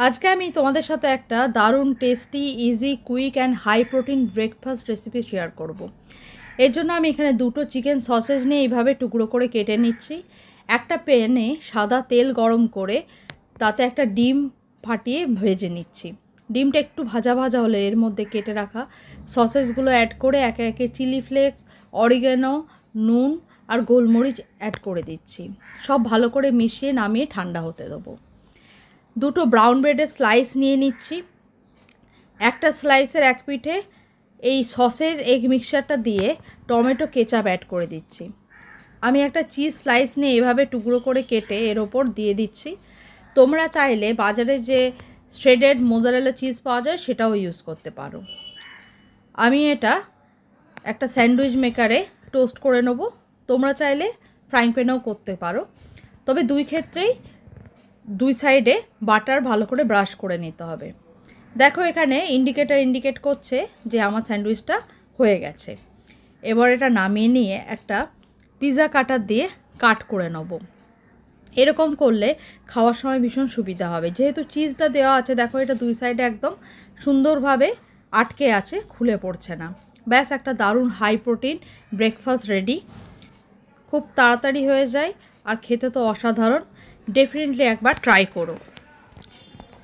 আজকে আমি তোমাদের সাথে একটা দারুণ tasty, easy, quick and high protein breakfast recipe share করব। এর জন্য আমি এখানে দুটো চিকেন সসেজ নিয়ে এইভাবে টুকরো করে কেটে নিচ্ছি। একটা প্যানে সাদা তেল গরম করে তাতে একটা ডিম ফাটিয়ে ভেজে নিচ্ছি। ডিমটা একটু ভাজা ভাজা হলে এর মধ্যে কেটে রাখা সসেজগুলো অ্যাড করে একে একে চিলি ফ্লেক্স, অরিগ্যানো, নুন আর গোলমরিচ অ্যাড করে দিচ্ছি। সব ভালো করে মিশিয়ে নামিয়ে ঠান্ডা হতে দেবো। দুটো ব্রাউন ব্রেডের স্লাইস নিয়ে নিচ্ছি। একটা স্লাইসের এক পিঠে এই সসেজ এগ মিক্সচারটা দিয়ে টমেটো কেচাপ অ্যাড করে দিচ্ছি। আমি একটা চিজ স্লাইস নিয়ে এভাবে টুকরো করে কেটে এর ওপর দিয়ে দিচ্ছি। তোমরা চাইলে বাজারে যে শ্রেডেড মোজারেলা চিজ পাওয়া যায় সেটাও ইউজ করতে পারো। আমি এটা একটা স্যান্ডউইচ মেকারে টোস্ট করে নেব। তোমরা চাইলে ফ্রাইং প্যানেও করতে পারো, তবে দুই ক্ষেত্রেই দুই সাইডে বাটার ভালো করে ব্রাশ করে নিতে হবে। দেখো এখানে ইন্ডিকেট করছে যে আমার স্যান্ডউইচটা হয়ে গেছে। এবার এটা নামিয়ে নিয়ে একটা পিৎজা কাটার দিয়ে কাট করে নেব। এরকম করলে খাওয়ার সময় ভীষণ সুবিধা হবে। যেহেতু চিজটা দেওয়া আছে, দেখো এটা দুই সাইডে একদম সুন্দরভাবে আটকে আছে, খুলে পড়ছে না। ব্যাস, একটা দারুণ হাই প্রোটিন ব্রেকফাস্ট রেডি। খুব তাড়াতাড়ি হয়ে যায় আর খেতে তো অসাধারণ। ডেফিনেটলি একবার ট্রাই করো।